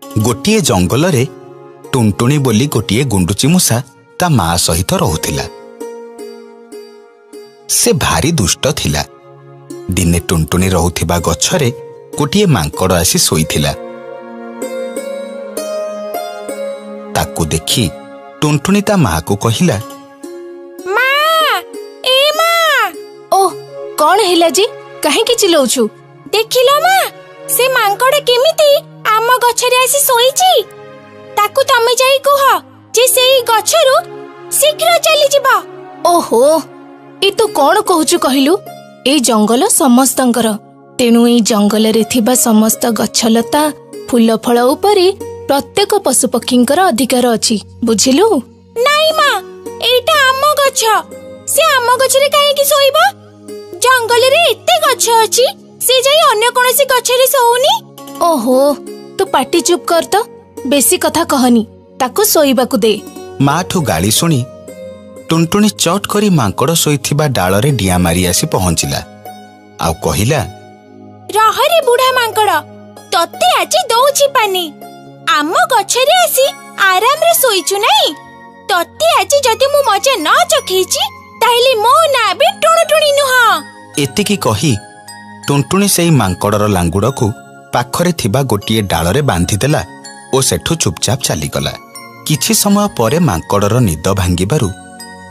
गोटिए जंगल रे टुनटुनी बोली गोटिए गुंडुची मूषा ता माँ सहित रहुथिला। से भारी दुष्ट थिला। दिने टुनटुनी रहुथिबा गछरे गोटिए मांकड़ आसी सोईथिला। ताकू देखी टुनटुनी ता माँ को कहिला, माँ, ए माँ। ओह, कौन हैला जी? काहे की चिल्लाउछु? देखिलो माँ, से मांकड़ केमिति आम गछरे आसी सोईची। ताकू तमे जाई कुह जे सेई गछरु शीघ्र चली जिबा। ओहो, ए तो कौन कहूचु कहिलु? ए जंगल समस्तंकर, तेणु ए जंगल रे थिबा समस्त गछलता फूल फल उपरे प्रत्येक पशुपक्षींकर अधिकार अछि, बुझिलु? नाई माँ, एटा आम गछ। से आम गछरे काहे की सोईबा? जंगल रे एते गछ अछि, से जाई अन्य कोनोसी गछरे सोउनी। ओहो, तू पाटी चुप कर तो, बेसी कथा कहनी, ताकू सोईबाकू दे। माँ ठू गाली सुनी टुनटुनी चट करी मांकड़ सोईथिबा डालरे डिया मारी आसी पहुंचिला। आउ कहिला, रहरे बुढ़ा मांकड़, तते आज दउछि पानी। आम गछरे आसी आराम रे सोईछु नाही। तते आज जदि मु मजा न चखैछि ताइले मो ना बे टुणटुणी नुह। एतिकी कही टुनटुनी सेई मांकड़र लांगुड़कू पाखरे थिबा गोटिए डालरे बांधी देला ओ सेठू चुपचाप चलीगला। किछि समय परे मांकड़र निद भांगिबारु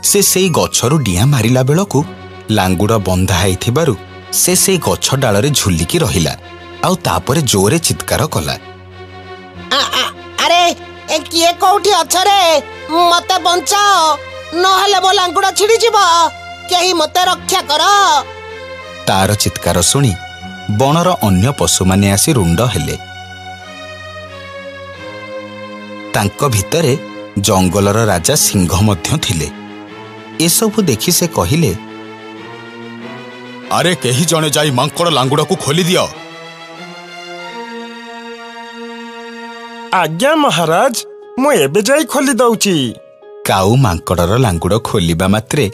से सेई गछरु डिया मारिला बेलकू लांगुड़ बंधा हैथिबारु से सेई गछ डालरे झुलिकी रहिला। आउ तापरे जोरे चित्कार कला, अरे ए किए कोठी अछ रे? मते बंचाओ, नहले मो लांगुड़ छिड़ी जिवो। केही मते रक्षा करो। तार चित्कार सुनी बनर अन्य पशु माने आसी रुंड हेले। तांको भितरे जंगलर राजा सिंह मध्य थिले। एसबु देखि से कहिले, अरे केही जणे जाई मांकड़ लांगुड़ को खोली दियो। आज्ञा महाराज, मु एबे जाई खोली दउची। काऊ मांकड़र लांगुड़ खोलिबा मात्रे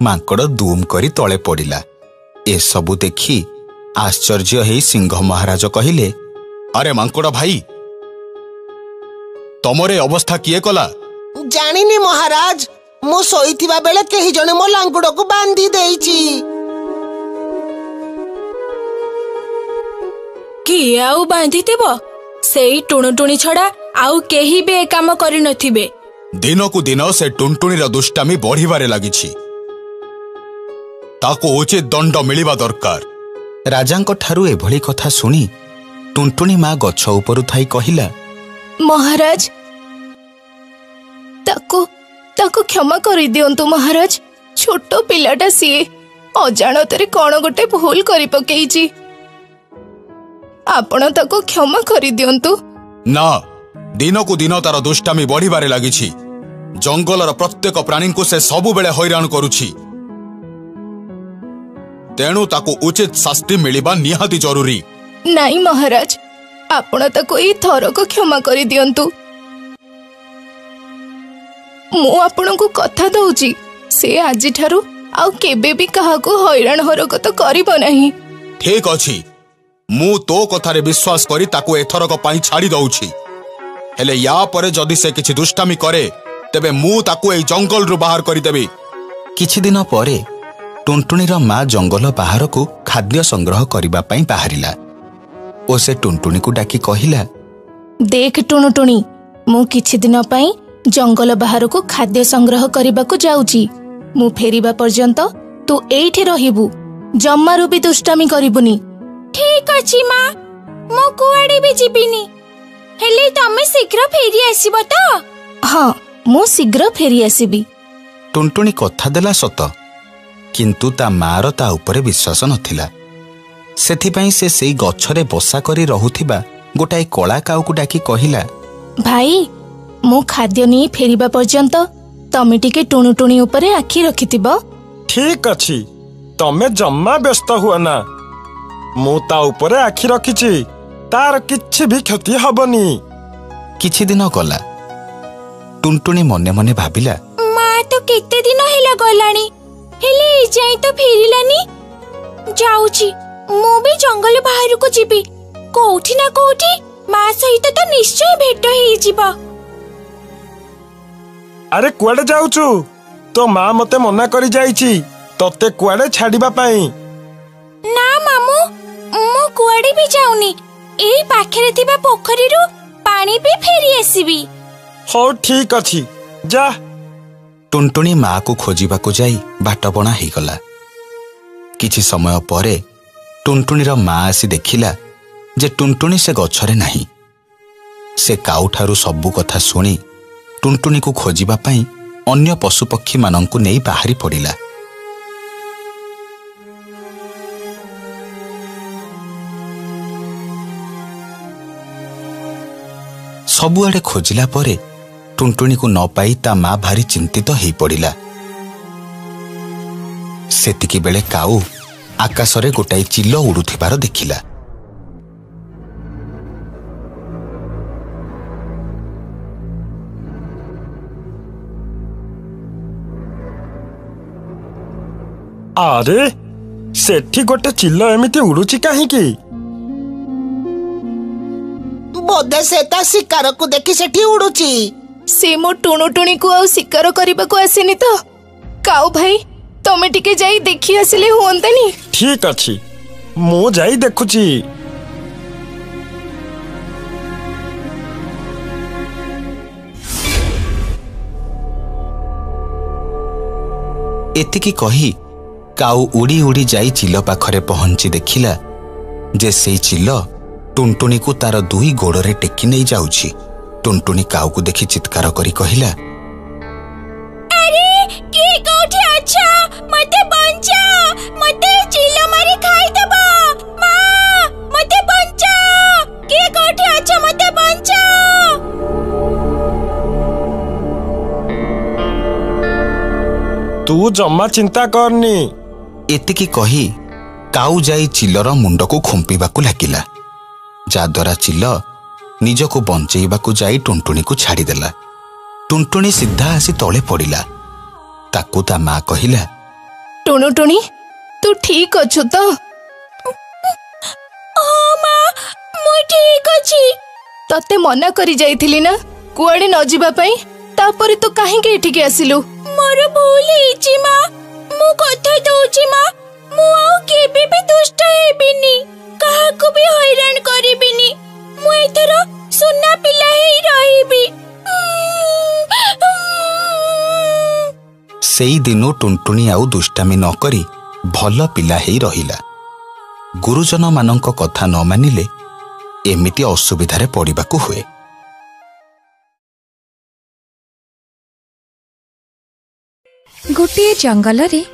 मांकड़ दूम करी तळे पड़िला। ए सबु देखि आश्चर्य हेई सिंह महाराज कहिले, अरे मांकड़ भाई, तमरे अवस्था किए कला? जानिनी महाराज, मु सोईथिबा बेले केही जणे मो लांगुड़ को बांधी देइची। किए आउ बांधी देबो? सेई टुणटुणी छड़ा आउ केही बे काम करि नथिबे। दिन को दिन से टुनटुणीर दुष्टामी बढ़िबारे लागिछि। ताको उचित दंड मिलिबा दरकार। राजांको ठारू एभली कथा सुनी टुनटुणी माँ गछ उपरु थाई कहिला, महाराज, ताको क्षमा करि दियंतु महाराज। छोटो पिलाटा सिए अजाणतरे कौन गोटे भूल करि पकेइची। आपण ताको क्षमा करि दियंतु। ना, दिन को दिन तार दुष्टामी बढ़िबारे लागिछि। जंगलर प्रत्येक प्राणी को से सबु बेले हैरान करुछि। तेणु ताको उचित शास्ति मिलिबा निहाती जरूरी। नाई महाराज, आपण ताको ई थरक क्षमा करि दियंतु। मु आपण को कथा दउची, से आजि ठारू आउ केबे भी काहाको हैरान हरकत करिबो नाही। ठीक अछि, मु तो कथारे विश्वास करी ताको एथरक पाई छाड़ी दउछि। हेले या परे जदि से किछि दुष्टामी करे तेबे मु ताको ए जंगल रु बाहर करि देबी। किछि दिन परे टुनटुणीर माँ जंगल बाहर को खाद्य संग्रह करबा पई बाहरिला। ओ से टुनटुणी को डाकी कहिला, देख टुणटुणी, मु किछि दिन पई जंगल बाहर को खाद्य संग्रह करबाकू जाउची। मु फेरिबा पर्यंत तू एइठे रहिबू, जम्मारू भी दुष्टामी करिबुनी। ठीक अछि माँ, मु कुआडे भी जिबिनी। हेले तमे शीघ्र फेरी आसीबो तो? हाँ, मु शीघ्र फेरी आसीबी। टुनटुणी कथा देला सत, किंतु ता मार ता उपरे विश्वास नथिला। सेथिपई से सेई गछरे बसा करी रहुथिबा गोटाए कला काऊ को डाकी कहिला, भाई, मु खाद्य नहीं फेरिबा पर्यंत तमे टिके टुणुटुणी उपरे आखि रखिथिबो। ठीक अछि, तमे जम्मा व्यस्त हुआ ना। मु ता उपरे आखि रखिछि, तार किछि भी क्षति हबनी। किछि दिन गला। टुनटुणी मने मने भाबिला, माँ तो केते दिन हेला गलानी, हेले जाई तो फेरिलानी। जाउची, मु भी जंगल बाहर को जिबी। कोठी ना कोठी माँ सहित तो निश्चय भेट हो। अरे कुआडे जाउछु? तो माँ मते मना करी जाइछि तते कुआडे छाड़िबा पाई। ना मामू, मु कुआडे भी जाउनी। एई पाखरे थिबा पोखरीरु पानी भी फेरी आसीबी। हो ठीक अछि, जा। टुनटुनी माँ को खोजिबाकू जाई बाटबणा ହେଇଗଲା। किछि समय परे टुनटुनीर माँ आसी देखिला जे टुनटुनी से गछरे नाही। से काउठारू सबु कथा शुणी टुनटुनी को खोजिबा पाई अन्य पशुपक्षी मानंकु नेई बाहरी पड़िला। सबुआडे खोजिला परे टुनटुनी को न पाई ता माँ भारी चिंतित हो पड़िला। सेतिकी बेले काऊ आकाशरे गोटाई चिल उड़ुथिबार देखिला। अरे सेठी गोटे चिल एमिति उड़ुची काहींकी? बोधे से ता शिकार को देखि सेठी उड़ुची। से मो टुणुटुणी को आउ शिकार करबा को आसेनी तो। काऊ भाई तमे टिके जाई देखि आसिले हुअंतानी। ठीक अछि, मो जाई देखुची। एतिकी कही काऊ उड़ी उड़ी जाई चिल पाखरे पहुंची देखिला जे सेई चिल टुनटुनी को तार दुई गोड़रे टेकी नहीं जाउछि। टुनटुनी काऊ को देखि चित्कार करी कहिला, अरे के कोठी अच्छा, मते बंचा, मते चिल मारी खाई दबा। मां मते बंचा, के कोठी अच्छा, मते बंचा। तू जम्मा चिंता करनी। एतिकी कही काऊ जाई चिलर मुंड को खुंपिबाकू लागिला, जाद्वारा चिल निजको बंचेइबाकू जाई टुनटुनी को छाड़ीदेला। टुनटुनी सीधा आसी तले पड़िला। ताकू ता माँ कहिला, टुणुटुणी तू ठीक अछु तो? हाँ माँ, मु ठीक अछि। तते मना करी जाइथिली ना कुआडे न जिबा पई, तापरे तू काहेके एठिके आसिलु? मोर भूल हेछि माँ, मु कथा दउछि माँ, मु आउ केबे भी दुष्ट हेबिनी, काहाकू भी हैरान करिबिनी। मु एथर सुना पिला हेई रहिबी। सेई दिनो टुनटुनी आउ दुष्टामी न करी भल पिला हेई रहिला। गुरुजन मानंक कथा न मानिले एमिति असुविधारे पड़िबाकू हुए। गोटे जंगल रे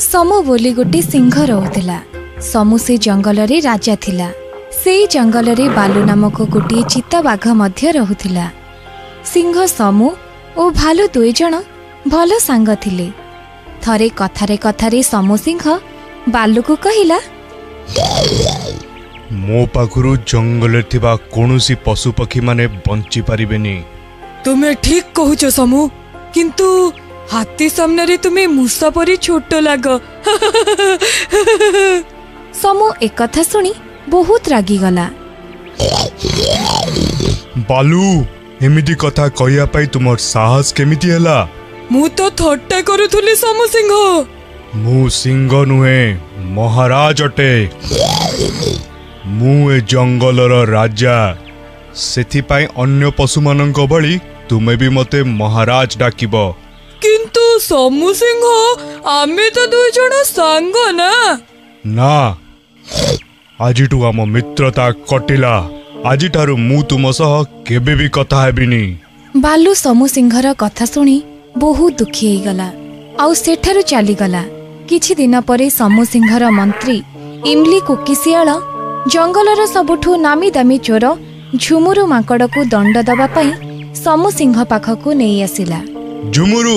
समु बोली गोटे सिंह रहुथिला। समु से जंगल रे राजा थिला। सेई जंगल रे बालू नामक गोटे चिता बाघ मध्य रहुथिला। सिंह समु ओ भालू दुई जण भल सांग थिले। थरे कथारे कथारे समु सिंह बालू को कहिला, मो पाखरु जंगल थिबा कोनोसी पशु पक्षी माने बंची पारिबेनी। तुमे ठीक कहूच समु, किंतु हाथी सामने रे तुमे मूसा परी छोट लाग। समु एक कथा सुनी बहुत रागी गला। बालू एमिति कथा कहिया पाई तुमर साहस केमिति हैला? मु तो थट्टा करूथुली समु सिंह। मु सिंह नुहे महाराज अटे। मु ए जंगलर राजा, सेथि पाई अन्य पशु मानंक भली तुमे भी मते महाराज डाकिब। किंतु समु सिंह आमे तो दुई जण सांग ना। ना, आजिटु आम मित्रता कटिला। आजिठारु मु तुम सह केबे भी कथा हेबिनी। बालू समु सिंहर कथा सुनी बहुत दुखी हो गला आउ सेठारु चली गला। किछि दिन परे समु सिंहर मंत्री इमली कोकिसियाल जंगलर सबुठु नामी दामी चोर झुमुरु माकड़ को दंड दबा पई समु सिंह पाखकु नेई आसिला। झुमुरु,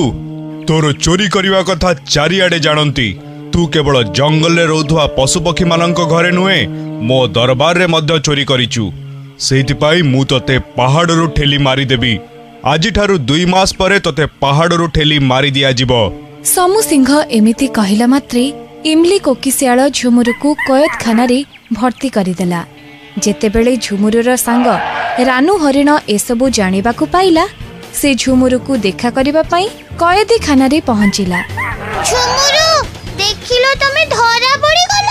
तोर चोरी करिवा कथा चारिआडे जानंती। तू केवल जंगल रे रहउथुवा पशुपक्षी मानंक घरे नुहे, मो दरबार रे मध्य चोरी करिचु। सेति पाई मु तते पहाड़रु ठेली मारी देबी। आजिठारु 2 मास परे तते पहाड़रु ठेली मारी दिया जिवो। समु सिंह एमिति कहिला मात्रे इमली कोकिसियाल झुमुरु को कैद खाना रे भर्ती करिदेला। जेतेबेले झुमुरुर सांग ରାନୁ ହରିଣ ଏସବୁ ଜାଣିବାକୁ ପାଇଲା ସେ ଝୁମୁରୁକୁ ଦେଖା କରିବା ପାଇଁ କଏଦୀଖାନାରେ ପହଞ୍ଚିଲା। ଝୁମୁରୁ, ଦେଖିଲ ତମେ ଧରା ପଡ଼ିଗଲ।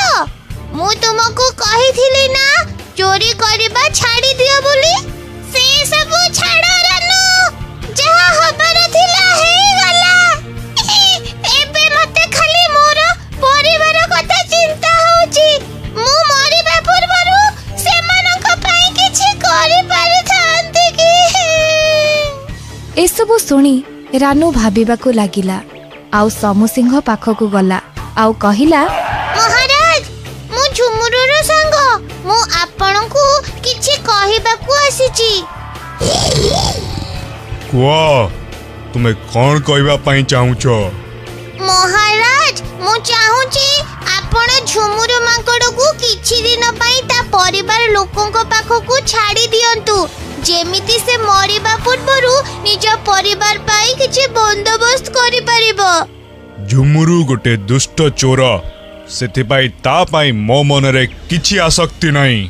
ମୁଁ ତୁମକୁ କହିଥିଲି ନା ଚୋରି କରିବା ଛାଡ଼ି ଦିଅ ବୋଲି। ସେ ସବୁ ଛାଡ଼ ରାନୁ, ଯାହା ହବାର ଥିଲା ହେଇଗଲା। ଏବେ ମତେ ଖାଲି ମୋର ପରିବାର କଥା ଚିନ୍ତା ହଉଛି। ମୁଁ ମରିବା ପୂର୍ବରୁ ସେମାନଙ୍କ ପାଇଁ କିଛି କରିପାରିଥାନ୍ତି କି? ଏସବୁ ଶୁଣି ରାନୁ ଭାବିବାକୁ ଲାଗିଲା। ଆଉ ସମୁ ସିଂହ ପାଖକୁ ଗଲା ଆଉ କହିଲା, ମହାରାଜ, ମୁଁ ଝୁମୁରୁର ସାଙ୍ଗ। ମୁଁ ଆପଣଙ୍କୁ କିଛି କହିବାକୁ ଆସିଛି। କୁହ, ତୁମେ କ'ଣ କହିବା ପାଇଁ ଚାହୁଁଛ? ମହାରାଜ, ମୁଁ ଚାହୁଁଛି ଆପଣ ଝୁମୁରୁ ମାଙ୍କଡକୁ କିଛି ଦିନ ପାଇଁ ତା ପରିବାର ଲୋକଙ୍କ ପାଖକୁ ଛାଡ଼ି ଦିଅନ୍ତୁ, ଯେମିତି ସେ ମରିବା ପୂର୍ବରୁ ନିଜ ପରିବାର ପାଇଁ କିଛି ବନ୍ଦୋବସ୍ତ କରିପାରିବ। ଝୁମୁରୁ ଗୋଟେ ଦୁଷ୍ଟ ଚୋର, ସେଥିପାଇଁ ତା ପାଇଁ ମୋ ମନରେ କିଛି ଆସକ୍ତି ନାହିଁ।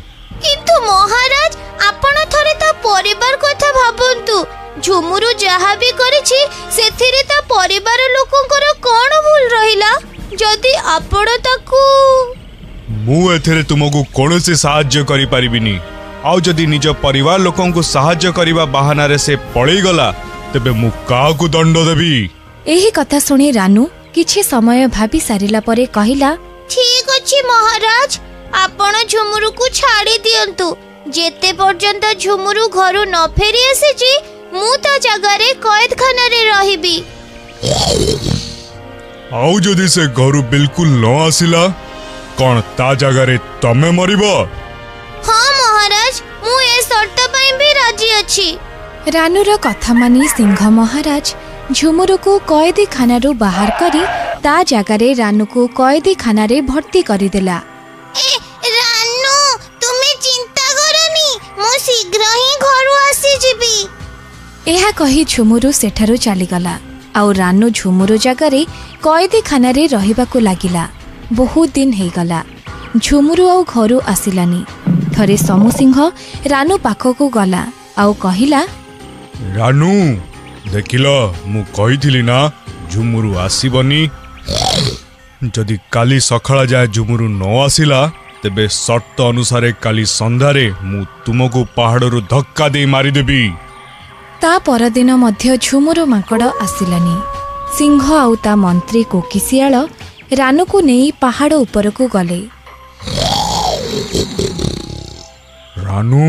କିନ୍ତୁ ମହାରାଜ, ଆପଣ ଥରେ ତା ପରିବାର କଥା ଭାବନ୍ତୁ। ଝୁମୁରୁ ଯାହା ବି କରିଛି ସେଥିରେ ତା ପରିବାର ଲୋକଙ୍କର କ'ଣ ଭୁଲ ରହିଲା? ଯଦି ଆପଣ ତାକୁ... ମୁଁ ଏଥିରେ ତୁମକୁ କୌଣସି ସାହାଯ୍ୟ କରିପାରିବିନି। ଆଉ ଯଦି ନିଜ ପରିବାର ଲୋକଙ୍କୁ ସାହାଯ୍ୟ କରିବା ବାହାନାରେ ସେ ପଳେଇଗଲା, ତେବେ ମୁଁ କାହାକୁ ଦଣ୍ଡ ଦେବି? ଏହି କଥା ଶୁଣି ରାନୁ କିଛି ସମୟ ଭାବି ସାରିଲା ପରେ କହିଲା, ଠିକ ଅଛି ମହାରାଜ, ଆପଣ ଝୁମୁରୁକୁ ଛାଡ଼ି ଦିଅନ୍ତୁ। ଯେତେ ପର୍ଯ୍ୟନ୍ତ ଝୁମୁରୁ ଘରୁ ନ ଫେରି ଆସିଛି, ମୁଁ ତା ଜାଗାରେ କଏଦଖାନାରେ ରହିବି। ଆଉ ଯଦି ସେ ଘରୁ ବିଲକୁଲ ନ ଆସିଲା, କ'ଣ ତା ଜାଗାରେ ତମେ ମରିବ? ହଁ ମହାରାଜ, ମୁଁ ଏ ସର୍ତ୍ତ ପାଇଁ ବି ରାଜି ଅଛି। ରାନୁର କଥା ମାନି ସିଂହ ମହାରାଜ ଝୁମୁରୁକୁ କଏଦୀଖାନାରୁ ବାହାର କରି ତା ଜାଗାରେ ରାନୁକୁ କଏଦୀଖାନାରେ ଭର୍ତ୍ତି କରିଦେଲା। ରାନୁ, ତୁମେ ଚିନ୍ତା କରନି, ମୁଁ ଶୀଘ୍ର ହିଁ ଘରୁ ଆସିଯିବି। ଏହା କହି ଝୁମୁରୁ ସେଠାରୁ ଚାଲିଗଲା। ଆଉ ରାନୁ ଝୁମୁରୁ ଜାଗାରେ କଏଦୀଖାନାରେ ରହିବାକୁ ଲାଗିଲା। ବହୁତ ଦିନ ହେଇଗଲା, ଝୁମୁରୁ ଆଉ ଘରୁ ଆସିଲାନି। ଥରେ ସମୁ ସିଂହ ରାନୁ ପାଖକୁ ଗଲା ଆଉ କହିଲା, ରାନୁ, ଦେଖିଲ, ମୁଁ କହିଥିଲି ନା ଝୁମୁରୁ ଆସିବନି। ଯଦି କାଲି ସକାଳ ଯାଏ ଝୁମୁରୁ ନ ଆସିଲା, ତେବେ ସର୍ତ୍ତ ଅନୁସାରେ କାଲି ସନ୍ଧ୍ୟାରେ ମୁଁ ତୁମକୁ ପାହାଡ଼ରୁ ଧକ୍କା ଦେଇ ମାରିଦେବି। ତା ପରଦିନ ମଧ୍ୟ ଝୁମୁରୁ ମାଙ୍କଡ଼ ଆସିଲାନି। ସିଂହ ଆଉ ତା ମନ୍ତ୍ରୀ କୋକିଶିଆଳ ରାନୁକୁ ନେଇ ପାହାଡ଼ ଉପରକୁ ଗଲେ। ରାନୁ,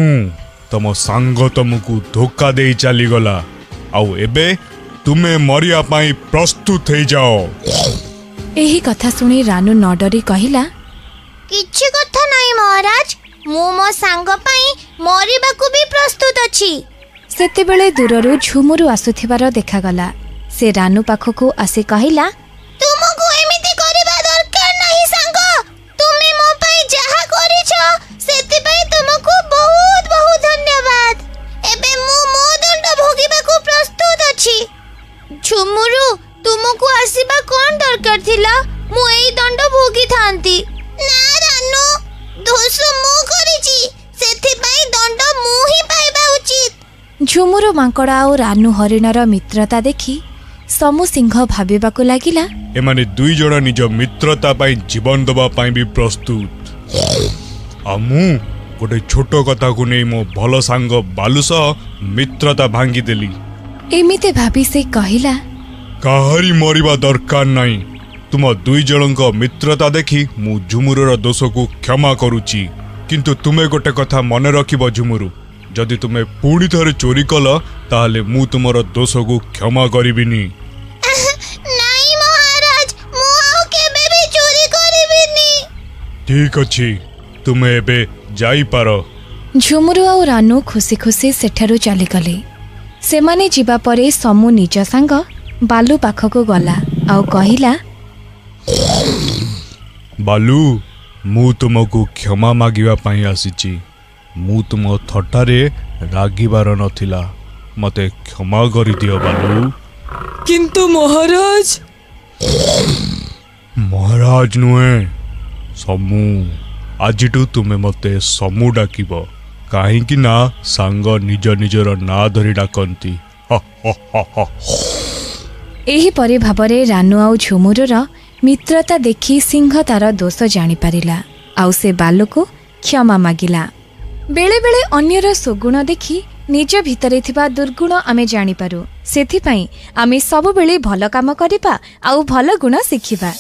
ତମ ସାଙ୍ଗ ତମକୁ ଧୋକା ଦେଇ ଚାଲିଗଲା। ଆଉ ଏବେ ତୁମେ ମରିବା ପାଇଁ ପ୍ରସ୍ତୁତ ହେଇଯାଅ। ଏହି କଥା ଶୁଣି ରାନୁ ନ ଡରି କହିଲା, କିଛି କଥା ନାହିଁ ମହାରାଜ, ମୁଁ ମୋ ସାଙ୍ଗ ପାଇଁ ମରିବାକୁ ବି ପ୍ରସ୍ତୁତ ଅଛି। ସେତେବେଳେ ଦୂରରୁ ଝୁମୁରୁ ଆସୁଥିବାର ଦେଖାଗଲା। ସେ ରାନୁ ପାଖକୁ ଆସି କହିଲା, ତୁମକୁ ଏମିତି କରିବା ଦରକାର ନାହିଁ ସାଙ୍ଗ। ତୁମେ ମୋ ପାଇଁ ଯାହା କରିଛ ସେଥିପାଇଁ ତୁମକୁ ବହୁତ ବହୁତ ଧନ୍ୟବାଦ। ଏବେ ମୁଁ ମୋ ଦଣ୍ଡ ଭୋଗିବାକୁ ପ୍ରସ୍ତୁତ ଅଛି। ଝୁମୁରୁ, ତୁମକୁ ଆସିବା କ'ଣ ଦରକାର ଥିଲା? ମୁଁ ଏଇ ଦଣ୍ଡ ଭୋଗିଥାନ୍ତି। ନା ରାନୁ, ଦୋଷ ମୁଁ କରିଛି, ସେଥିପାଇଁ ଦଣ୍ଡ ମୁଁ ହିଁ ପାଇବା ଉଚିତ। ଝୁମୁରୁ ମାଙ୍କଡ଼ ଆଉ ରାନୁ ହରିଣର ମିତ୍ରତା ଦେଖି ସମୁ ସିଂହ ଭାବିବାକୁ ଲାଗିଲା, ଏମାନେ ଦୁଇ ଜଣ ନିଜ ମିତ୍ରତା ପାଇଁ ଜୀବନ ଦେବା ପାଇଁ ବି ପ୍ରସ୍ତୁତ। ଆଉ ମୁଁ ଗୋଟେ ଛୋଟ କଥାକୁ ନେଇ ମୋ ଭଲ ସାଙ୍ଗ ବାଲୁ ସହ ମିତ୍ରତା ଭାଙ୍ଗିଦେଲି। ଏମିତି ଭାବି ସେ କହିଲା, କାହାରି ମରିବା ଦରକାର ନାହିଁ। ତୁମ ଦୁଇ ଜଣଙ୍କ ମିତ୍ରତା ଦେଖି ମୁଁ ଝୁମୁରୁର ଦୋଷକୁ କ୍ଷମା କରୁଛି। କିନ୍ତୁ ତୁମେ ଗୋଟେ କଥା ମନେ ରଖିବ ଝୁମୁରୁ, ଯଦି ତୁମେ ପୁଣି ଥରେ ଚୋରି କଲ, ତାହେଲେ ମୁଁ ତୁମର ଦୋଷକୁ କ୍ଷମା କରିବିନି। ନାଇଁ ମହାରାଜ, ମୁଁ ଆଉ କେବେ ବି ଚୋରି କରିବିନି। ଠିକ ଅଛି, ତୁମେ ଏବେ ଯାଇପାର। ଝୁମୁରୁ ଆଉ ରାନୁ ଖୁସି ଖୁସି ସେଠାରୁ ଚାଲିଗଲେ। ସେମାନେ ଯିବା ପରେ ସମୁ ନିଜ ସାଙ୍ଗ ବାଲୁ ପାଖକୁ ଗଲା ଆଉ କହିଲା, ବାଲୁ, ମୁଁ ତୁମକୁ କ୍ଷମା ମାଗିବା ପାଇଁ ଆସିଛି। ମୁଁ ତୁମ ଥଟ୍ଟାରେ ରାଗିବାର ନଥିଲା। ମତେ କ୍ଷମା କରିଦିଅ ବାଲୁ। କିନ୍ତୁ ମହାରାଜ। ମହାରାଜ ନୁହେଁ, ସମୁ। ଆଜିଠୁ ତୁମେ ମତେ ସମୁ ଡାକିବ, କାହିଁକି ନା ସାଙ୍ଗ ନିଜ ନିଜର ନାଁ ଧରି ଡାକନ୍ତି। ଏହିପରି ଭାବରେ ରାନୁ ଆଉ ଝୁମୁରୁର ମିତ୍ରତା ଦେଖି ସିଂହ ତାର ଦୋଷ ଜାଣିପାରିଲା ଆଉ ସେ ବାଲୁକୁ କ୍ଷମା ମାଗିଲା। ବେଳେବେଳେ ଅନ୍ୟର ସୁଗୁଣ ଦେଖି ନିଜ ଭିତରେ ଥିବା ଦୁର୍ଗୁଣ ଆମେ ଜାଣିପାରୁ। ସେଥିପାଇଁ ଆମେ ସବୁବେଳେ ଭଲ କାମ କରିବା ଆଉ ଭଲ ଗୁଣ ଶିଖିବା।